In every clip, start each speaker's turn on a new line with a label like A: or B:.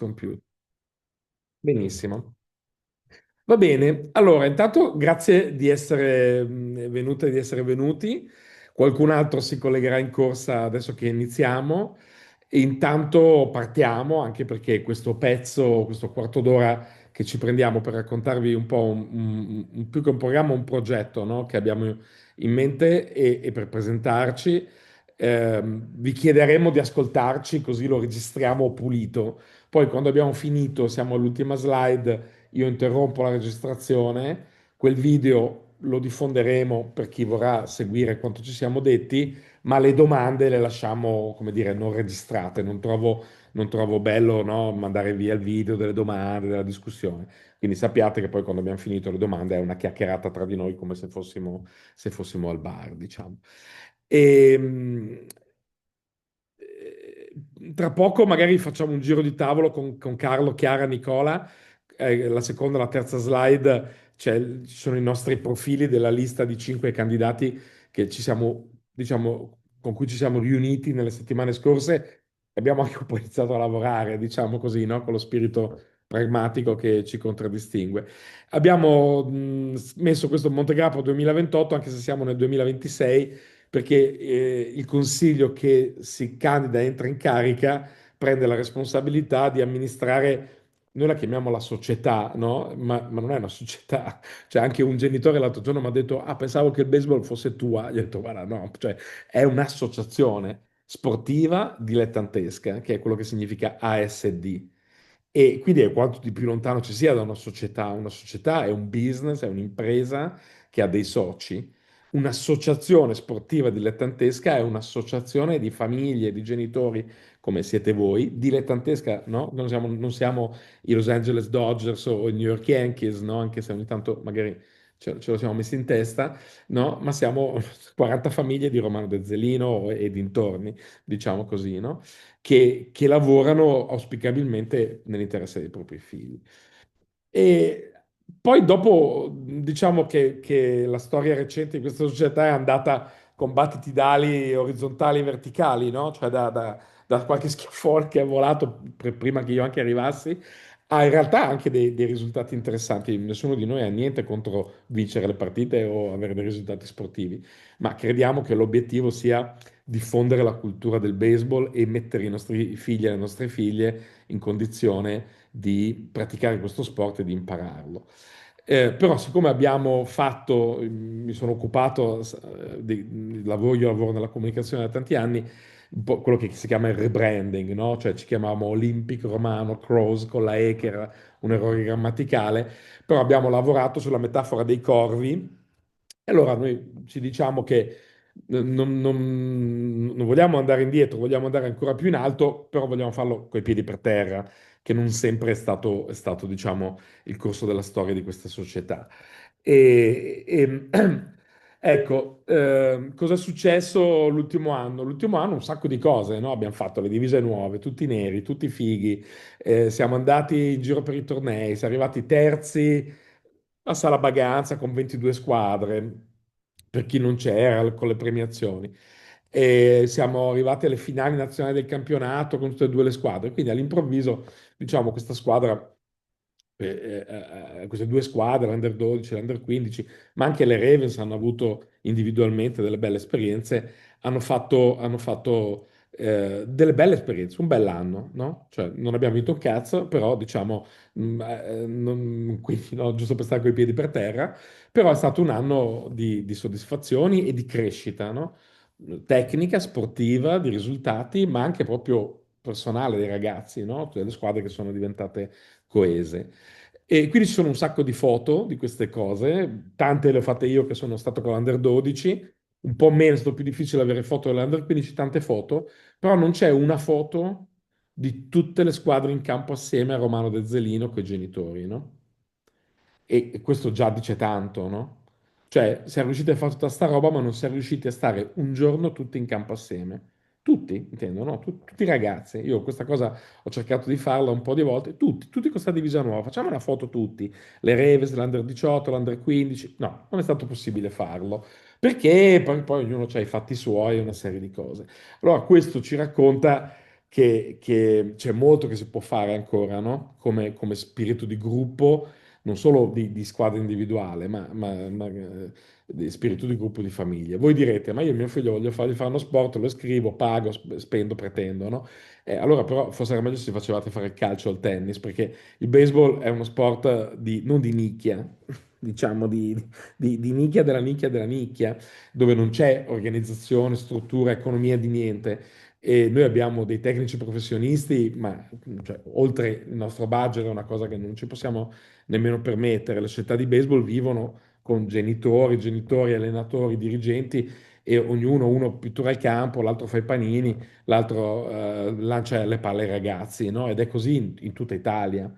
A: computer. Benissimo. Va bene, allora intanto grazie di essere venute, di essere venuti. Qualcun altro si collegherà in corsa adesso che iniziamo. E intanto partiamo, anche perché questo pezzo, questo quarto d'ora che ci prendiamo per raccontarvi un po' più che un programma, un progetto, no, che abbiamo in mente e per presentarci, vi chiederemo di ascoltarci così lo registriamo pulito. Poi quando abbiamo finito, siamo all'ultima slide, io interrompo la registrazione, quel video lo diffonderemo per chi vorrà seguire quanto ci siamo detti, ma le domande le lasciamo, come dire, non registrate. Non trovo bello, no, mandare via il video delle domande, della discussione. Quindi sappiate che poi quando abbiamo finito le domande è una chiacchierata tra di noi come se fossimo al bar, diciamo. E, tra poco magari facciamo un giro di tavolo con Carlo, Chiara, Nicola. La seconda e la terza slide ci sono i nostri profili della lista di 5 candidati che ci siamo, diciamo, con cui ci siamo riuniti nelle settimane scorse. Abbiamo anche un po' iniziato a lavorare, diciamo così, no? Con lo spirito pragmatico che ci contraddistingue. Abbiamo messo questo Montegrappo 2028, anche se siamo nel 2026, perché il consiglio che si candida e entra in carica prende la responsabilità di amministrare, noi la chiamiamo la società, no? Ma non è una società. Cioè anche un genitore l'altro giorno mi ha detto, ah, pensavo che il baseball fosse tua. Gli ho detto, guarda, no, cioè è un'associazione sportiva dilettantesca, che è quello che significa ASD. E quindi è quanto di più lontano ci sia da una società. Una società è un business, è un'impresa che ha dei soci. Un'associazione sportiva dilettantesca è un'associazione di famiglie, di genitori, come siete voi, dilettantesca, no? Non siamo i Los Angeles Dodgers o i New York Yankees, no? Anche se ogni tanto magari ce lo siamo messi in testa, no? Ma siamo 40 famiglie di Romano Dezzelino e dintorni, diciamo così, no? Che lavorano auspicabilmente nell'interesse dei propri figli. E poi dopo, diciamo che la storia recente di questa società è andata con battiti d'ali orizzontali e verticali, no? Cioè da qualche schiaffone che è volato prima che io anche arrivassi, ha in realtà anche dei risultati interessanti. Nessuno di noi ha niente contro vincere le partite o avere dei risultati sportivi, ma crediamo che l'obiettivo sia diffondere la cultura del baseball e mettere i nostri figli e le nostre figlie in condizione di praticare questo sport e di impararlo. Però siccome abbiamo fatto, mi sono occupato io lavoro nella comunicazione da tanti anni, un po' quello che si chiama il rebranding, no? Cioè ci chiamavamo Olympic Romano Crows con la E che era un errore grammaticale, però abbiamo lavorato sulla metafora dei corvi e allora noi ci diciamo che non vogliamo andare indietro, vogliamo andare ancora più in alto, però vogliamo farlo coi piedi per terra, che non sempre è stato, diciamo, il corso della storia di questa società. E, ecco, cosa è successo l'ultimo anno? L'ultimo anno un sacco di cose, no? Abbiamo fatto le divise nuove, tutti neri, tutti fighi, siamo andati in giro per i tornei, siamo arrivati terzi a Sala Baganza con 22 squadre, per chi non c'era, con le premiazioni. E siamo arrivati alle finali nazionali del campionato con tutte e due le squadre. Quindi all'improvviso, diciamo, questa squadra, queste due squadre, l'Under 12 e l'Under 15, ma anche le Ravens hanno avuto individualmente delle belle esperienze, hanno fatto delle belle esperienze, un bell'anno, no? Cioè, non abbiamo vinto un cazzo, però diciamo, quindi, no, giusto per stare coi piedi per terra, però è stato un anno di soddisfazioni e di crescita, no? Tecnica, sportiva, di risultati, ma anche proprio personale dei ragazzi, no? Tutte le squadre che sono diventate coese. E quindi ci sono un sacco di foto di queste cose, tante le ho fatte io che sono stato con l'Under 12, un po' meno, è stato più difficile avere foto dell'Under 15, tante foto, però non c'è una foto di tutte le squadre in campo assieme a Romano De Zelino con i genitori, no? E questo già dice tanto, no? Cioè, siamo riusciti a fare tutta sta roba, ma non siamo riusciti a stare un giorno tutti in campo assieme. Tutti, intendo, no? Tutti i ragazzi. Io questa cosa ho cercato di farla un po' di volte. Tutti con questa divisa nuova. Facciamo una foto tutti. Le Reves, l'Under 18, l'Under 15. No, non è stato possibile farlo. Perché poi ognuno ha i fatti suoi e una serie di cose. Allora, questo ci racconta che c'è molto che si può fare ancora, no? Come spirito di gruppo, non solo di squadra individuale, ma di spirito di gruppo di famiglia. Voi direte, ma io mio figlio voglio fargli fare uno sport, lo iscrivo, pago, spendo, pretendo, no? Allora però forse era meglio se facevate fare il calcio o il tennis, perché il baseball è uno sport non di nicchia, diciamo di nicchia della nicchia della nicchia, dove non c'è organizzazione, struttura, economia di niente. E noi abbiamo dei tecnici professionisti, ma cioè, oltre il nostro budget è una cosa che non ci possiamo nemmeno permettere. Le società di baseball vivono con genitori, allenatori, dirigenti e ognuno, uno pittura il campo, l'altro fa i panini, l'altro lancia le palle ai ragazzi, no? Ed è così in tutta Italia.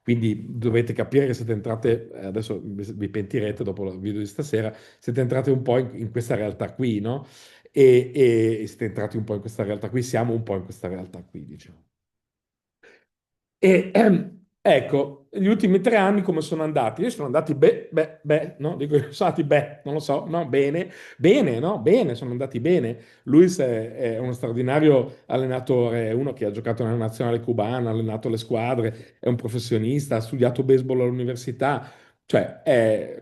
A: Quindi dovete capire che siete entrate, adesso vi pentirete dopo il video di stasera, siete entrate un po' in questa realtà qui, no? E siete entrati un po' in questa realtà qui, siamo un po' in questa realtà qui, diciamo. Ecco, gli ultimi 3 anni come sono andati? Io sono andati no? Dico, sono andati non lo so, no? Bene, bene, no? Bene, sono andati bene. Luis è uno straordinario allenatore, è uno che ha giocato nella nazionale cubana, ha allenato le squadre, è un professionista, ha studiato baseball all'università, cioè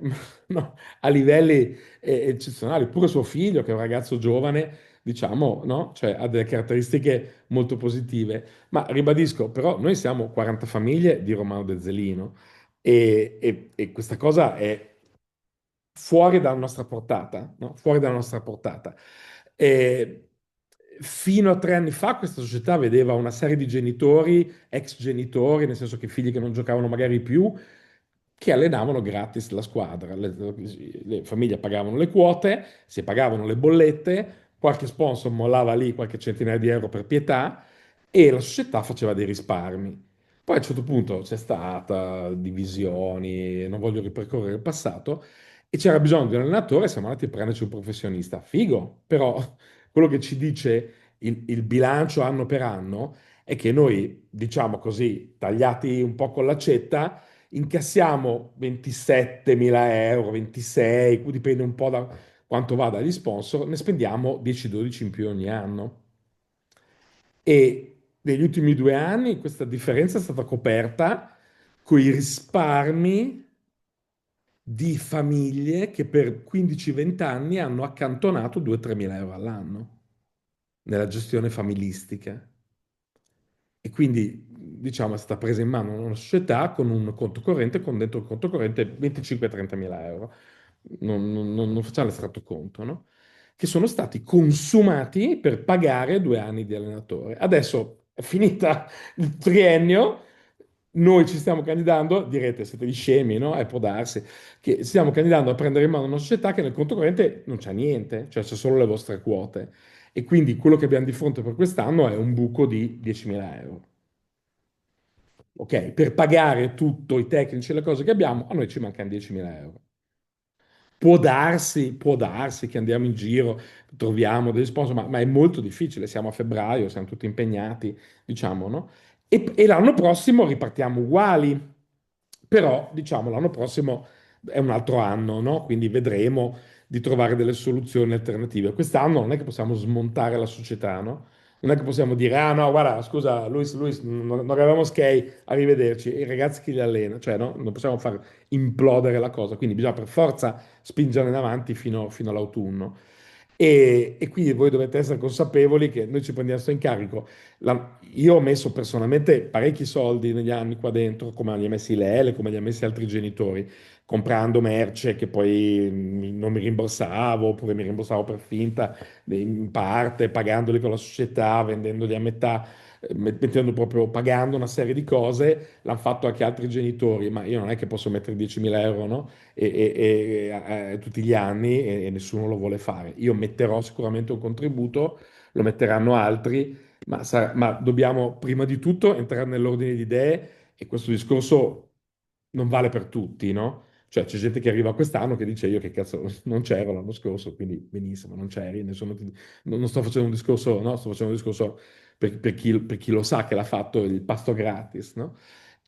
A: no, a livelli eccezionali. Pure suo figlio, che è un ragazzo giovane, diciamo, no? Cioè, ha delle caratteristiche molto positive. Ma ribadisco, però noi siamo 40 famiglie di Romano De Zelino e questa cosa è fuori dalla nostra portata, no? Fuori dalla nostra portata. E fino a 3 anni fa questa società vedeva una serie di genitori, ex genitori, nel senso che figli che non giocavano magari più, che allenavano gratis la squadra. Le famiglie pagavano le quote, si pagavano le bollette, qualche sponsor mollava lì qualche centinaia di euro per pietà e la società faceva dei risparmi. Poi a un certo punto c'è stata divisioni, non voglio ripercorrere il passato, e c'era bisogno di un allenatore, siamo andati a prenderci un professionista. Figo, però quello che ci dice il bilancio anno per anno è che noi, diciamo così, tagliati un po' con l'accetta, incassiamo 27.000 euro, 26, dipende un po' da quanto va dagli sponsor, ne spendiamo 10-12 in più ogni anno. E negli ultimi 2 anni questa differenza è stata coperta con i risparmi di famiglie che per 15-20 anni hanno accantonato 2-3 mila euro all'anno nella gestione familistica. E quindi, diciamo, è stata presa in mano una società con un conto corrente, con dentro il conto corrente 25-30 mila euro. Non facciamo l'estratto conto, no? Che sono stati consumati per pagare 2 anni di allenatore. Adesso è finita il triennio, noi ci stiamo candidando, direte, siete di scemi, no? Può darsi, che ci stiamo candidando a prendere in mano una società che nel conto corrente non c'ha niente, cioè c'è solo le vostre quote. E quindi quello che abbiamo di fronte per quest'anno è un buco di 10.000 euro. Ok, per pagare tutto, i tecnici e le cose che abbiamo, a noi ci mancano 10.000 euro. Può darsi che andiamo in giro, troviamo degli sponsor, ma è molto difficile. Siamo a febbraio, siamo tutti impegnati, diciamo, no? E l'anno prossimo ripartiamo uguali, però, diciamo, l'anno prossimo è un altro anno, no? Quindi vedremo di trovare delle soluzioni alternative. Quest'anno non è che possiamo smontare la società, no? Non è che possiamo dire, ah no, guarda, scusa, Luis, non avevamo Sky, arrivederci, e i ragazzi che li allena, cioè, no? Non possiamo far implodere la cosa, quindi bisogna per forza spingere in avanti fino all'autunno. E quindi voi dovete essere consapevoli che noi ci prendiamo questo in carico. Io ho messo personalmente parecchi soldi negli anni qua dentro, come li ha messi Lele, come li ha messi altri genitori, comprando merce che poi non mi rimborsavo, oppure mi rimborsavo per finta, in parte, pagandoli con la società, vendendoli a metà, mettendo proprio, pagando una serie di cose. L'hanno fatto anche altri genitori, ma io non è che posso mettere 10.000 euro, no? Tutti gli anni e nessuno lo vuole fare. Io metterò sicuramente un contributo, lo metteranno altri, ma dobbiamo prima di tutto entrare nell'ordine di idee e questo discorso non vale per tutti, no? Cioè c'è gente che arriva quest'anno che dice io che cazzo non c'ero l'anno scorso, quindi benissimo, non c'eri, non sto facendo un discorso, no, sto facendo un discorso per chi lo sa che l'ha fatto il pasto gratis, no?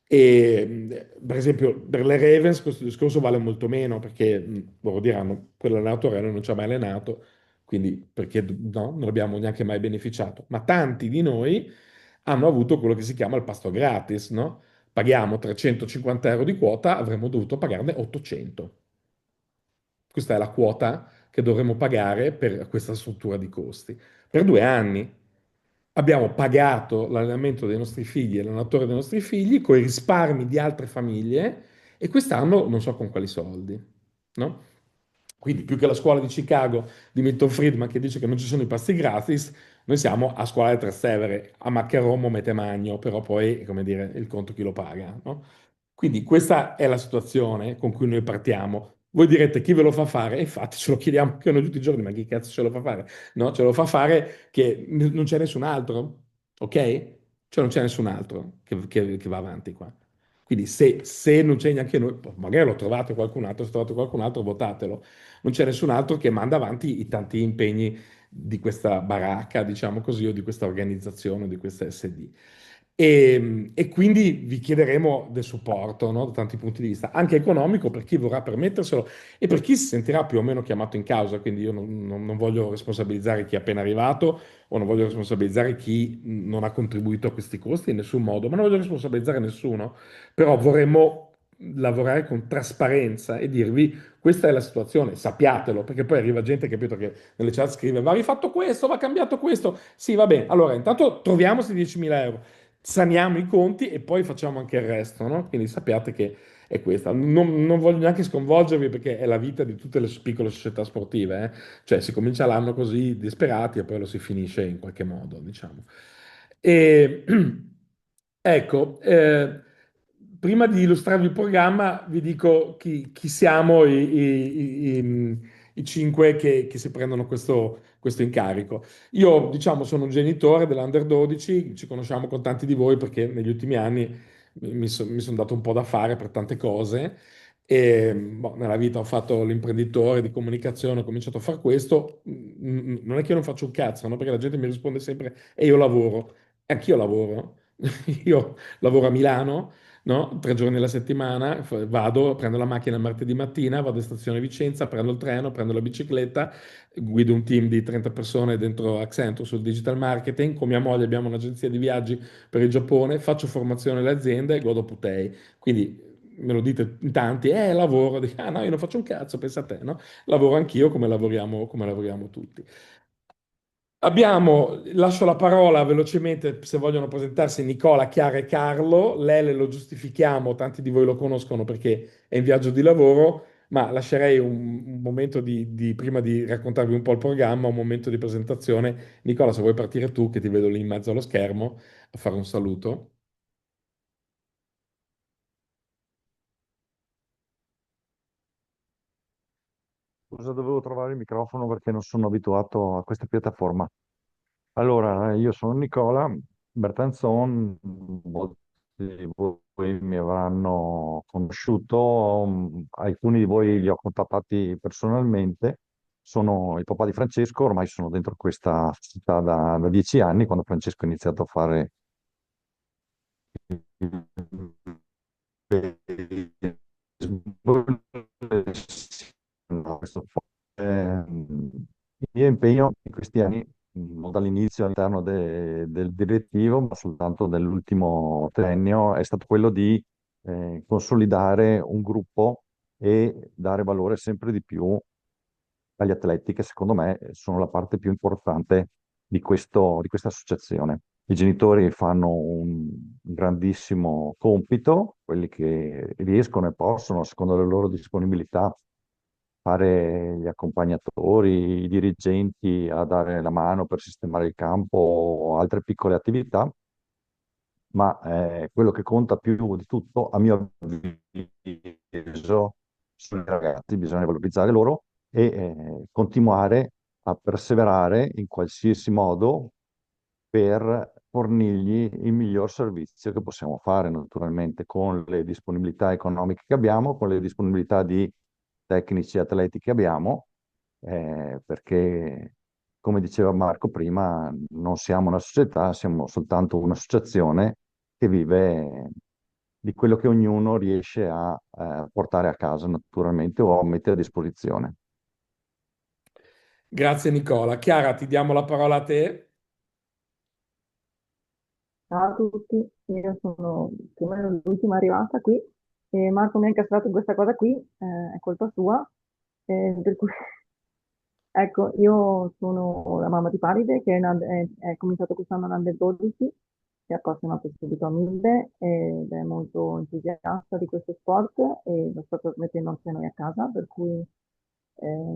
A: E per esempio per le Ravens questo discorso vale molto meno perché loro diranno quell'allenatore noi non ci ha mai allenato, quindi perché no, non abbiamo neanche mai beneficiato. Ma tanti di noi hanno avuto quello che si chiama il pasto gratis, no? Paghiamo 350 euro di quota, avremmo dovuto pagarne 800. Questa è la quota che dovremmo pagare per questa struttura di costi. Per 2 anni abbiamo pagato l'allenamento dei nostri figli e l'allenatore dei nostri figli con i risparmi di altre famiglie e quest'anno non so con quali soldi, no? Quindi più che la scuola di Chicago di Milton Friedman che dice che non ci sono i pasti gratis, noi siamo a scuola di Trastevere, a Maccheromo mette magno, però poi, come dire, il conto chi lo paga, no? Quindi questa è la situazione con cui noi partiamo. Voi direte chi ve lo fa fare? E infatti ce lo chiediamo anche noi tutti i giorni, ma chi cazzo ce lo fa fare? No, ce lo fa fare che non c'è nessun altro, ok? Cioè non c'è nessun altro che va avanti qua. Quindi se non c'è neanche noi, magari lo trovate qualcun altro, se trovate qualcun altro votatelo. Non c'è nessun altro che manda avanti i tanti impegni di questa baracca, diciamo così, o di questa organizzazione, o di questa SD. E quindi vi chiederemo del supporto, no, da tanti punti di vista, anche economico per chi vorrà permetterselo e per chi si sentirà più o meno chiamato in causa. Quindi io non voglio responsabilizzare chi è appena arrivato o non voglio responsabilizzare chi non ha contribuito a questi costi in nessun modo, ma non voglio responsabilizzare nessuno. Però vorremmo lavorare con trasparenza e dirvi questa è la situazione, sappiatelo, perché poi arriva gente, capito, che nelle chat scrive va rifatto questo, va cambiato questo. Sì, va bene. Allora, intanto troviamo questi 10.000 euro, saniamo i conti e poi facciamo anche il resto, no? Quindi sappiate che è questa. Non voglio neanche sconvolgervi perché è la vita di tutte le piccole società sportive, eh. Cioè si comincia l'anno così disperati e poi lo si finisce in qualche modo, diciamo. E, ecco, prima di illustrarvi il programma, vi dico chi siamo i cinque che si prendono questo incarico. Io, diciamo, sono un genitore dell'Under 12, ci conosciamo con tanti di voi perché negli ultimi anni mi sono dato un po' da fare per tante cose. E, boh, nella vita ho fatto l'imprenditore di comunicazione, ho cominciato a fare questo. Non è che io non faccio un cazzo, no? Perché la gente mi risponde sempre, e io lavoro. E anch'io lavoro. Io lavoro a Milano, no? 3 giorni alla settimana, vado, prendo la macchina il martedì mattina, vado in stazione Vicenza, prendo il treno, prendo la bicicletta, guido un team di 30 persone dentro Accenture sul digital marketing. Con mia moglie abbiamo un'agenzia di viaggi per il Giappone, faccio formazione alle aziende e godo putei. Quindi me lo dite in tanti, lavoro, dico, ah no, io non faccio un cazzo, pensa a te, no? Lavoro anch'io come lavoriamo tutti. Lascio la parola velocemente se vogliono presentarsi Nicola, Chiara e Carlo. Lele lo giustifichiamo, tanti di voi lo conoscono perché è in viaggio di lavoro, ma lascerei un momento prima di raccontarvi un po' il programma, un momento di presentazione. Nicola, se vuoi partire tu, che ti vedo lì in mezzo allo schermo, a fare un saluto.
B: Scusa, dovevo trovare il microfono perché non sono abituato a questa piattaforma. Allora, io sono Nicola Bertanzon, molti di voi mi avranno conosciuto, alcuni di voi li ho contattati personalmente. Sono il papà di Francesco, ormai sono dentro questa città da 10 anni, quando Francesco ha iniziato a fare no, il mio impegno in questi anni, non dall'inizio all'interno del direttivo, ma soltanto nell'ultimo triennio, è stato quello di consolidare un gruppo e dare valore sempre di più agli atleti, che secondo me sono la parte più importante di questa associazione. I genitori fanno un grandissimo compito, quelli che riescono e possono, secondo le loro disponibilità, fare gli accompagnatori, i dirigenti a dare la mano per sistemare il campo o altre piccole attività, ma quello che conta più di tutto, a mio avviso, sono i ragazzi, bisogna valorizzare loro e continuare a perseverare in qualsiasi modo per fornirgli il miglior servizio che possiamo fare, naturalmente, con le disponibilità economiche che abbiamo, con le disponibilità di tecnici e atleti che abbiamo, perché, come diceva Marco prima, non siamo una società, siamo soltanto un'associazione che vive di quello che ognuno riesce a portare a casa, naturalmente, o a mettere a disposizione.
A: Grazie Nicola. Chiara, ti diamo la parola a te.
C: Ciao a tutti, io sono più o meno l'ultima arrivata qui e Marco mi ha incastrato in questa cosa qui, è colpa sua, per cui ecco, io sono la mamma di Paride che è cominciato quest'anno l'Under 12, si è appassionato subito a 1000 ed è molto entusiasta di questo sport e lo sta trasmettendo anche a noi a casa, per cui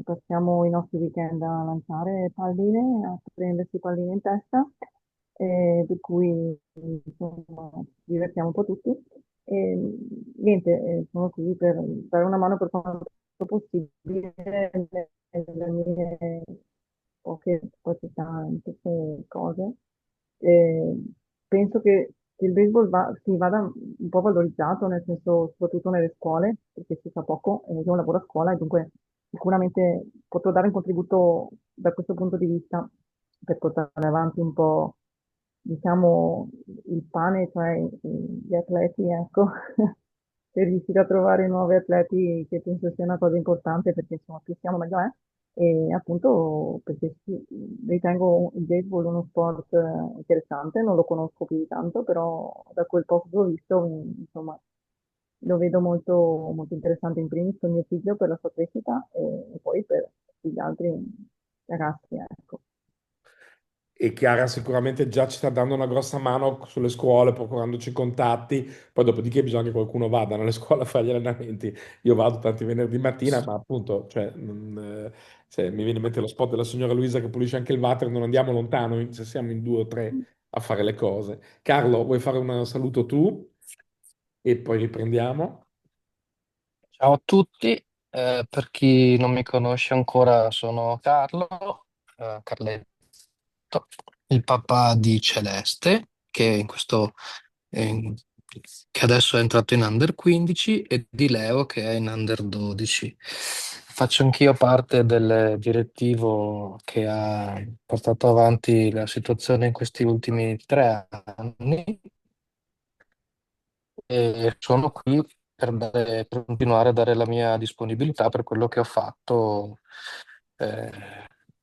C: passiamo i nostri weekend a lanciare palline, a prendersi palline in testa, per cui insomma, ci divertiamo un po' tutti. E niente, sono qui per dare una mano per quanto possibile nelle mie poche capacità in queste cose. E penso che il baseball si vada un po' valorizzato, nel senso, soprattutto nelle scuole, perché si sa poco, io lavoro a scuola e dunque sicuramente potrò dare un contributo da questo punto di vista per portare avanti un po', diciamo, il pane, cioè gli atleti, ecco, per riuscire a trovare nuovi atleti che penso sia una cosa importante perché insomma più siamo meglio è. E appunto perché sì, ritengo il baseball uno sport interessante, non lo conosco più di tanto, però da quel poco che ho visto, insomma, lo vedo molto, molto interessante in primis per mio figlio, per la sua crescita e poi per tutti gli altri ragazzi, ecco.
A: E Chiara sicuramente già ci sta dando una grossa mano sulle scuole, procurandoci contatti. Poi dopodiché bisogna che qualcuno vada nelle scuole a fare gli allenamenti. Io vado tanti venerdì mattina, ma appunto, cioè, mi viene in mente lo spot della signora Luisa che pulisce anche il water, non andiamo lontano, se siamo in due o tre a fare le cose. Carlo, vuoi fare un saluto tu e poi riprendiamo?
D: Ciao a tutti, per chi non mi conosce ancora sono Carlo, Carletto, il papà di Celeste, eh, che adesso è entrato in Under 15, e di Leo che è in Under 12. Faccio anch'io parte del direttivo che ha portato avanti la situazione in questi ultimi 3 anni e sono qui per continuare a dare la mia disponibilità per quello che ho fatto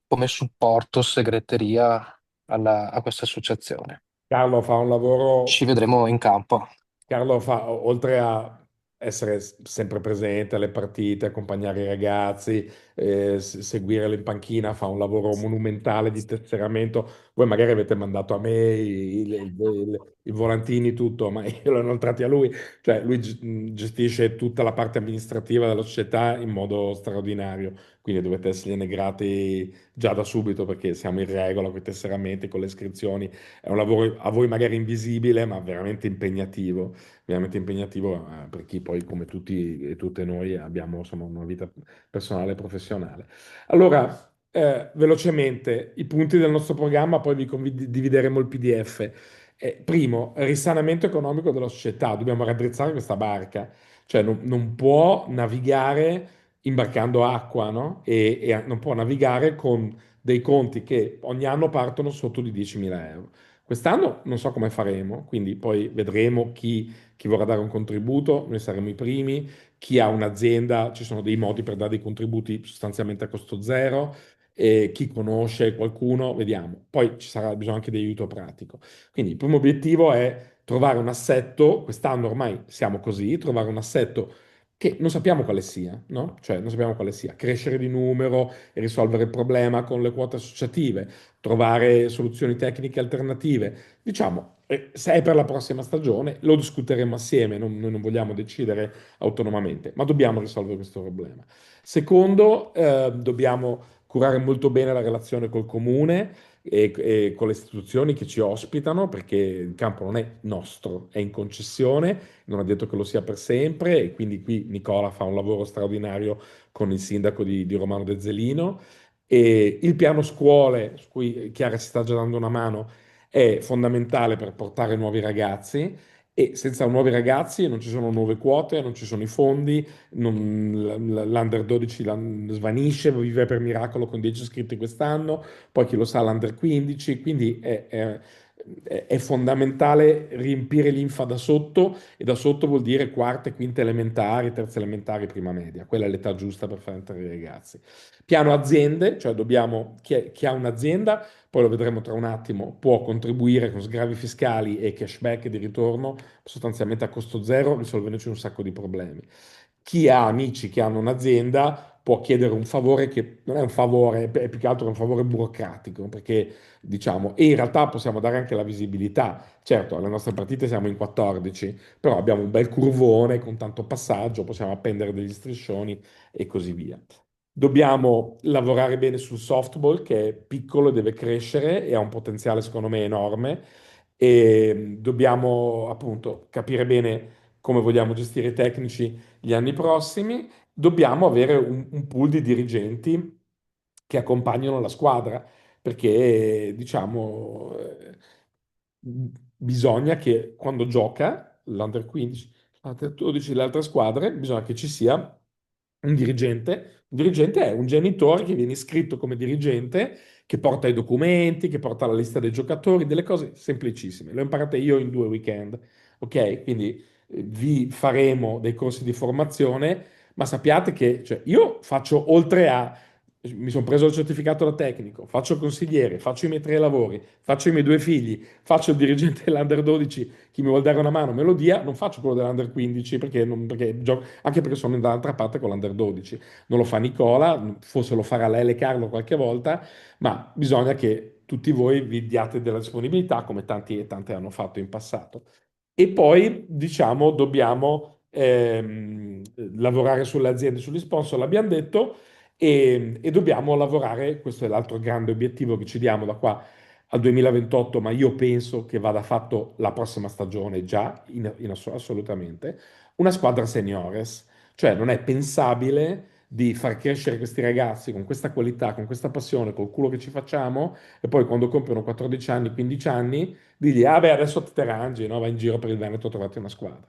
D: come supporto, segreteria a questa associazione.
A: Carlo fa un lavoro.
D: Ci vedremo in campo.
A: Carlo fa, oltre a essere sempre presente alle partite, accompagnare i ragazzi, seguirli in panchina, fa un lavoro monumentale di tesseramento. Voi magari avete mandato a me i volantini, tutto, ma io l'ho inoltrati a lui. Cioè, lui gestisce tutta la parte amministrativa della società in modo straordinario. Quindi dovete essergliene grati già da subito perché siamo in regola con i tesseramenti, con le iscrizioni. È un lavoro a voi magari invisibile, ma veramente impegnativo per chi poi, come tutti e tutte noi, abbiamo insomma una vita personale e professionale. Allora, velocemente, i punti del nostro programma, poi vi divideremo il PDF. Primo, risanamento economico della società. Dobbiamo raddrizzare questa barca, cioè non può navigare imbarcando acqua, no? E non può navigare con dei conti che ogni anno partono sotto di 10.000 euro. Quest'anno non so come faremo, quindi poi vedremo chi vorrà dare un contributo, noi saremo i primi, chi ha un'azienda, ci sono dei modi per dare dei contributi sostanzialmente a costo zero, e chi conosce qualcuno, vediamo. Poi ci sarà bisogno anche di aiuto pratico. Quindi il primo obiettivo è trovare un assetto, quest'anno ormai siamo così, trovare un assetto che non sappiamo quale sia, no? Cioè non sappiamo quale sia, crescere di numero e risolvere il problema con le quote associative, trovare soluzioni tecniche alternative. Diciamo, se è per la prossima stagione, lo discuteremo assieme, noi non vogliamo decidere autonomamente, ma dobbiamo risolvere questo problema. Secondo, dobbiamo curare molto bene la relazione col comune e con le istituzioni che ci ospitano, perché il campo non è nostro, è in concessione, non è detto che lo sia per sempre, e quindi qui Nicola fa un lavoro straordinario con il sindaco di Romano De Zelino. E il piano scuole, su cui Chiara ci sta già dando una mano, è fondamentale per portare nuovi ragazzi e senza nuovi ragazzi non ci sono nuove quote, non ci sono i fondi, l'Under 12 svanisce, vive per miracolo con 10 iscritti quest'anno, poi chi lo sa l'Under 15, quindi è fondamentale riempire l'infa da sotto, e da sotto vuol dire quarta e quinta elementari, terza elementari, prima media. Quella è l'età giusta per far entrare i ragazzi. Piano aziende, cioè dobbiamo, chi ha un'azienda, poi lo vedremo tra un attimo, può contribuire con sgravi fiscali e cashback di ritorno sostanzialmente a costo zero, risolvendoci un sacco di problemi. Chi ha amici che hanno un'azienda può chiedere un favore che non è un favore, è più che altro un favore burocratico, perché diciamo, e in realtà possiamo dare anche la visibilità. Certo, alle nostre partite siamo in 14, però abbiamo un bel curvone con tanto passaggio, possiamo appendere degli striscioni e così via. Dobbiamo lavorare bene sul softball, che è piccolo e deve crescere e ha un potenziale, secondo me, enorme. E dobbiamo appunto capire bene come vogliamo gestire i tecnici gli anni prossimi. Dobbiamo avere un pool di dirigenti che accompagnano la squadra, perché diciamo bisogna che quando gioca l'Under 15, l'Under 12, le altre squadre, bisogna che ci sia un dirigente. Un dirigente è un genitore che viene iscritto come dirigente, che porta i documenti, che porta la lista dei giocatori, delle cose semplicissime. Le ho imparate io in 2 weekend, ok? Quindi vi faremo dei corsi di formazione, ma sappiate che cioè, io faccio oltre a mi sono preso il certificato da tecnico, faccio il consigliere, faccio i miei 3 lavori, faccio i miei 2 figli, faccio il dirigente dell'Under 12, chi mi vuole dare una mano me lo dia, non faccio quello dell'Under 15 anche perché sono dall'altra parte con l'Under 12. Non lo fa Nicola, forse lo farà lei e Carlo qualche volta, ma bisogna che tutti voi vi diate della disponibilità come tanti e tante hanno fatto in passato. E poi, diciamo, dobbiamo lavorare sulle aziende, sugli sponsor, l'abbiamo detto, e dobbiamo lavorare, questo è l'altro grande obiettivo che ci diamo da qua al 2028, ma io penso che vada fatto la prossima stagione già, assolutamente, una squadra seniores. Cioè non è pensabile di far crescere questi ragazzi con questa qualità, con questa passione, col culo che ci facciamo, e poi quando compiono 14 anni, 15 anni, digli, ah beh, adesso te arrangi, no? Vai in giro per il Veneto, trovate una squadra.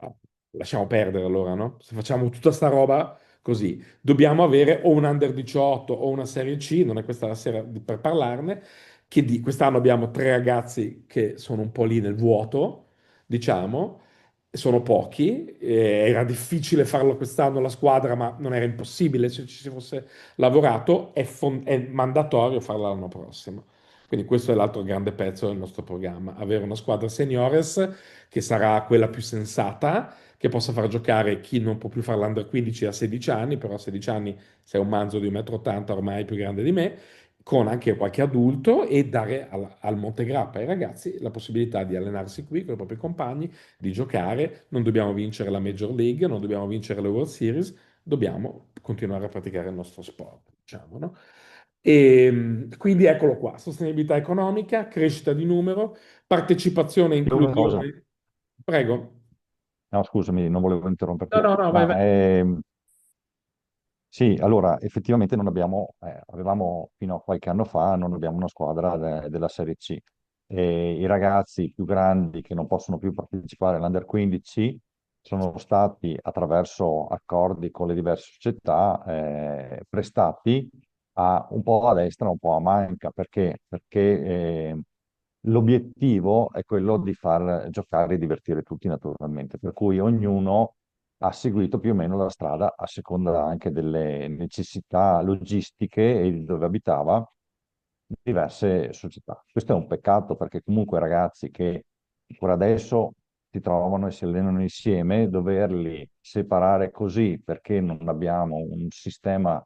A: Ah, lasciamo perdere allora, no? Se facciamo tutta sta roba così, dobbiamo avere o un under 18 o una serie C, non è questa la sera per parlarne, quest'anno abbiamo 3 ragazzi che sono un po' lì nel vuoto, diciamo, sono pochi, era difficile farlo quest'anno la squadra, ma non era impossibile se ci si fosse lavorato, è mandatorio farla l'anno prossimo. Quindi questo è l'altro grande pezzo del nostro programma, avere una squadra seniores che sarà quella più sensata, che possa far giocare chi non può più fare l'Under 15 a 16 anni, però a 16 anni sei un manzo di 1,80 m ormai più grande di me, con anche qualche adulto, e dare al Montegrappa ai ragazzi la possibilità di allenarsi qui con i propri compagni, di giocare. Non dobbiamo vincere la Major League, non dobbiamo vincere le World Series, dobbiamo continuare a praticare il nostro sport, diciamo, no? E quindi eccolo qua, sostenibilità economica, crescita di numero, partecipazione e
B: Io una cosa,
A: inclusione. Prego.
B: no, scusami, non volevo
A: No,
B: interromperti,
A: no, no, vai,
B: ma
A: vai.
B: sì, allora effettivamente non abbiamo, avevamo fino a qualche anno fa, non abbiamo una squadra della Serie C. E i ragazzi più grandi che non possono più partecipare all'Under 15 sono stati, attraverso accordi con le diverse società, prestati un po' a destra, un po' a manca. Perché l'obiettivo è quello di far giocare e divertire tutti naturalmente, per cui ognuno ha seguito più o meno la strada a seconda anche delle necessità logistiche e di dove abitava diverse società. Questo è un peccato perché comunque ragazzi che ancora adesso si trovano e si allenano insieme, doverli separare così perché non abbiamo un sistema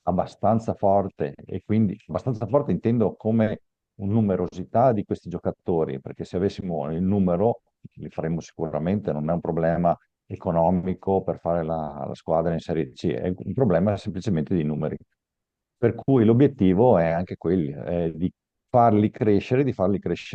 B: abbastanza forte, e quindi abbastanza forte intendo come un numerosità di questi giocatori, perché se avessimo il numero li faremmo sicuramente, non è un problema economico per fare la squadra in Serie C, è un problema semplicemente di numeri. Per cui l'obiettivo è anche quello, è di farli crescere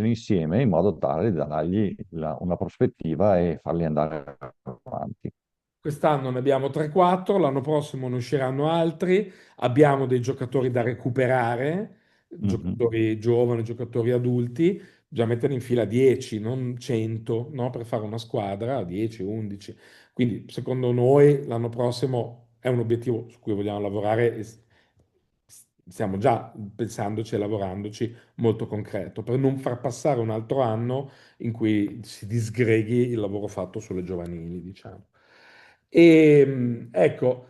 B: insieme in modo tale da dargli una prospettiva e farli andare avanti.
A: Quest'anno ne abbiamo 3-4, l'anno prossimo ne usciranno altri, abbiamo dei giocatori da recuperare,
B: Mhm.
A: giocatori giovani, giocatori adulti, bisogna mettere in fila 10, non 100, no? Per fare una squadra, 10, 11. Quindi secondo noi l'anno prossimo è un obiettivo su cui vogliamo lavorare stiamo già pensandoci e lavorandoci molto concreto, per non far passare un altro anno in cui si disgreghi il lavoro fatto sulle giovanili, diciamo. Ecco,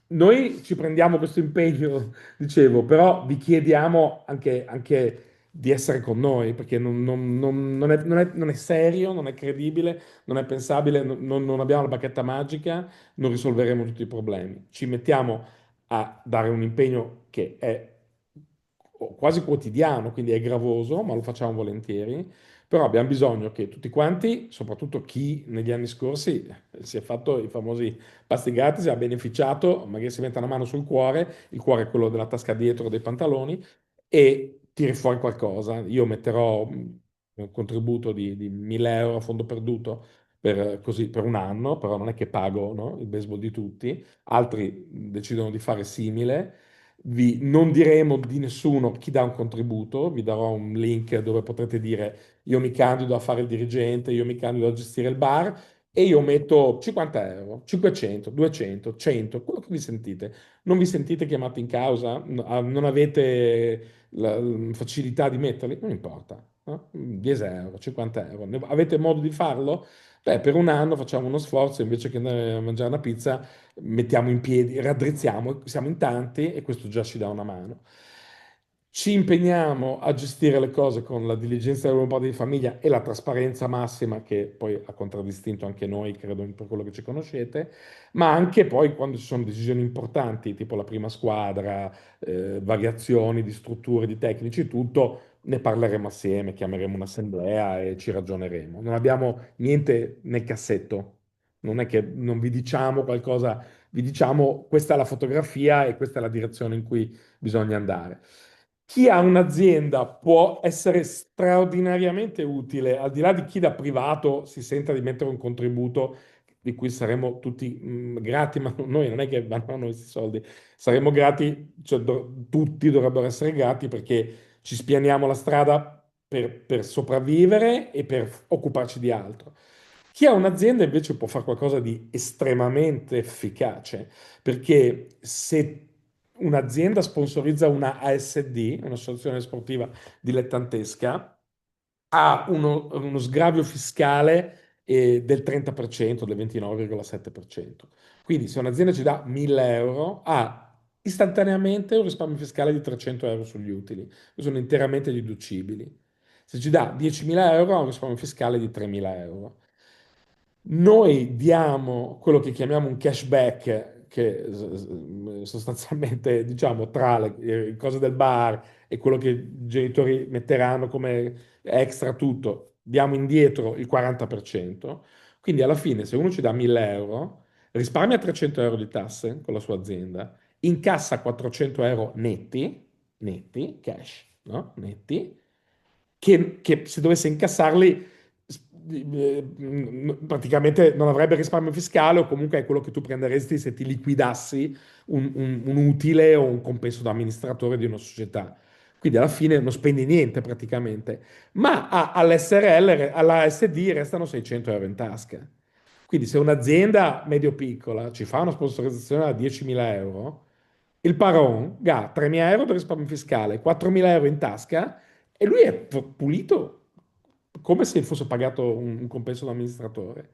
A: noi ci prendiamo questo impegno, dicevo, però vi chiediamo anche di essere con noi, perché non è serio, non è credibile, non è pensabile, non abbiamo la bacchetta magica, non risolveremo tutti i problemi. Ci mettiamo a dare un impegno che è quasi quotidiano, quindi è gravoso, ma lo facciamo volentieri. Però abbiamo bisogno che tutti quanti, soprattutto chi negli anni scorsi si è fatto i famosi pasti gratis, ha beneficiato, magari si metta una mano sul cuore, il cuore è quello della tasca dietro dei pantaloni, e tiri fuori qualcosa. Io metterò un contributo di 1000 euro a fondo perduto per un anno, però non è che pago, no, il baseball di tutti, altri decidono di fare simile. Non diremo di nessuno chi dà un contributo, vi darò un link dove potrete dire io mi candido a fare il dirigente, io mi candido a gestire il bar e io metto 50 euro, 500, 200, 100, quello che vi sentite. Non vi sentite chiamati in causa? Non avete la facilità di metterli? Non importa, no? 10 euro, 50 euro. Avete modo di farlo? Beh, per un anno facciamo uno sforzo, invece che andare a mangiare una pizza, mettiamo in piedi, raddrizziamo, siamo in tanti e questo già ci dà una mano. Ci impegniamo a gestire le cose con la diligenza del padre di famiglia e la trasparenza massima che poi ha contraddistinto anche noi, credo, per quello che ci conoscete, ma anche poi quando ci sono decisioni importanti, tipo la prima squadra, variazioni di strutture, di tecnici, tutto, ne parleremo assieme, chiameremo un'assemblea e ci ragioneremo. Non abbiamo niente nel cassetto, non è che non vi diciamo qualcosa, vi diciamo questa è la fotografia e questa è la direzione in cui bisogna andare. Chi ha un'azienda può essere straordinariamente utile, al di là di chi da privato si senta di mettere un contributo di cui saremo tutti grati, ma noi non è che vanno a noi questi soldi, saremo grati, cioè tutti dovrebbero essere grati perché ci spianiamo la strada per sopravvivere e per occuparci di altro. Chi ha un'azienda invece può fare qualcosa di estremamente efficace, perché se un'azienda sponsorizza una ASD, un'associazione sportiva dilettantesca, ha uno sgravio fiscale del 30%, del 29,7%. Quindi se un'azienda ci dà 1000 euro, ha istantaneamente un risparmio fiscale di 300 euro sugli utili, che sono interamente deducibili. Se ci dà 10.000 euro, ha un risparmio fiscale di 3.000 euro. Noi diamo quello che chiamiamo un cashback, che sostanzialmente, diciamo, tra le cose del bar e quello che i genitori metteranno come extra tutto, diamo indietro il 40%. Quindi alla fine, se uno ci dà 1000 euro, risparmia 300 euro di tasse con la sua azienda, incassa 400 euro netti, netti, cash, no? Netti, che se dovesse incassarli praticamente non avrebbe risparmio fiscale o comunque è quello che tu prenderesti se ti liquidassi un utile o un compenso da amministratore di una società. Quindi alla fine non spendi niente praticamente, ma all'SRL, alla SD restano 600 euro in tasca. Quindi se un'azienda medio-piccola ci fa una sponsorizzazione da 10.000 euro, il Paron ha 3.000 euro per risparmio fiscale, 4.000 euro in tasca e lui è pulito come se fosse pagato un compenso da amministratore.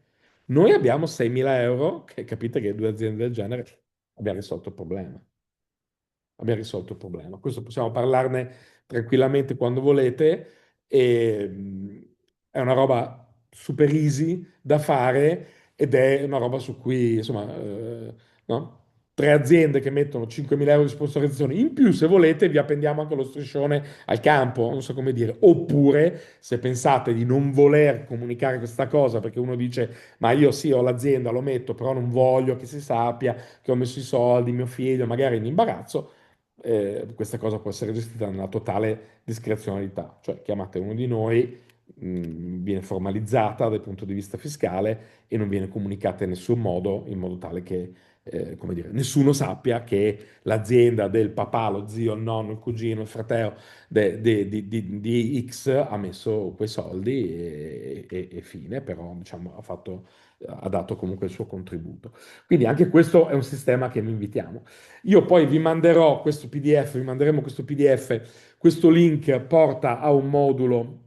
A: Noi abbiamo 6.000 euro, che capite che due aziende del genere abbiamo risolto il problema. Abbiamo risolto il problema. Questo possiamo parlarne tranquillamente quando volete. E, è una roba super easy da fare ed è una roba su cui, insomma, no? Tre aziende che mettono 5.000 euro di sponsorizzazione in più, se volete, vi appendiamo anche lo striscione al campo, non so come dire. Oppure, se pensate di non voler comunicare questa cosa perché uno dice, ma io sì, ho l'azienda, lo metto, però non voglio che si sappia che ho messo i soldi, mio figlio magari è in imbarazzo, questa cosa può essere gestita nella totale discrezionalità, cioè chiamate uno di noi, viene formalizzata dal punto di vista fiscale e non viene comunicata in nessun modo, in modo tale che, come dire, nessuno sappia che l'azienda del papà, lo zio, il nonno, il cugino, il fratello di X ha messo quei soldi e fine, però diciamo, ha dato comunque il suo contributo. Quindi anche questo è un sistema che vi invitiamo. Io poi vi manderò questo PDF, vi manderemo questo PDF, questo link porta a un modulo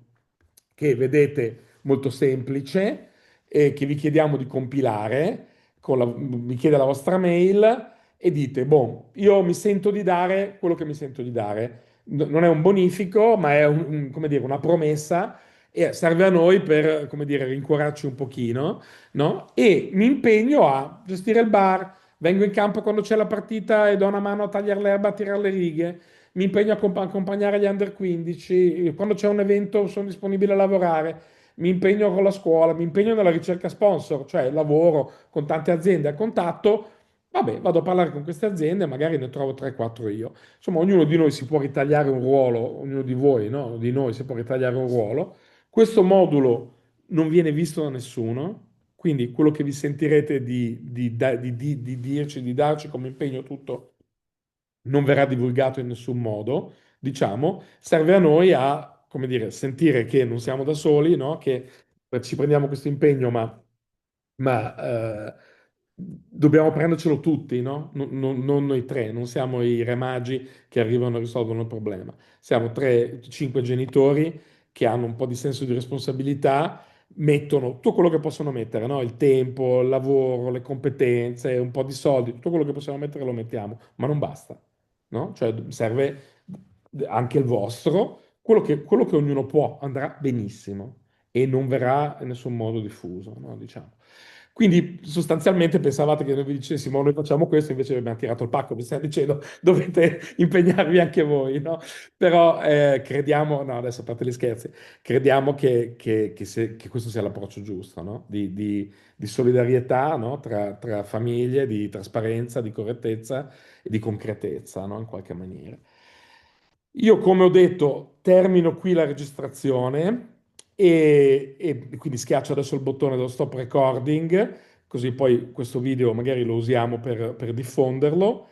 A: che vedete molto semplice e che vi chiediamo di compilare, vi chiede la vostra mail e dite, boh, io mi sento di dare quello che mi sento di dare. Non è un bonifico, ma è come dire, una promessa e serve a noi per, come dire, rincuorarci un pochino, no? E mi impegno a gestire il bar, vengo in campo quando c'è la partita e do una mano a tagliare l'erba, a tirare le righe, mi impegno a accompagnare gli under 15, quando c'è un evento sono disponibile a lavorare, mi impegno con la scuola, mi impegno nella ricerca sponsor, cioè lavoro con tante aziende a contatto, vabbè, vado a parlare con queste aziende, magari ne trovo 3-4 io. Insomma, ognuno di noi si può ritagliare un ruolo, ognuno di voi, no? Di noi si può ritagliare un ruolo. Questo modulo non viene visto da nessuno, quindi quello che vi sentirete di dirci, di darci come impegno tutto non verrà divulgato in nessun modo, diciamo, serve a noi a, come dire, sentire che non siamo da soli, no? Che ci prendiamo questo impegno, ma dobbiamo prendercelo tutti, no? Non noi tre, non siamo i re magi che arrivano e risolvono il problema. Siamo 3-5 genitori che hanno un po' di senso di responsabilità, mettono tutto quello che possono mettere, no? Il tempo, il lavoro, le competenze, un po' di soldi, tutto quello che possiamo mettere lo mettiamo, ma non basta, no? Cioè serve anche il vostro, quello che ognuno può andrà benissimo e non verrà in nessun modo diffuso, no? Diciamo. Quindi sostanzialmente pensavate che noi vi dicessimo noi facciamo questo, invece vi abbiamo tirato il pacco, vi stiamo dicendo dovete impegnarvi anche voi, no? Però crediamo, no, adesso a parte gli scherzi, crediamo che questo sia l'approccio giusto, no? Di solidarietà, no? Tra famiglie, di trasparenza, di correttezza e di concretezza, no? In qualche maniera. Io, come ho detto, termino qui la registrazione e quindi schiaccio adesso il bottone dello stop recording, così poi questo video magari lo usiamo per diffonderlo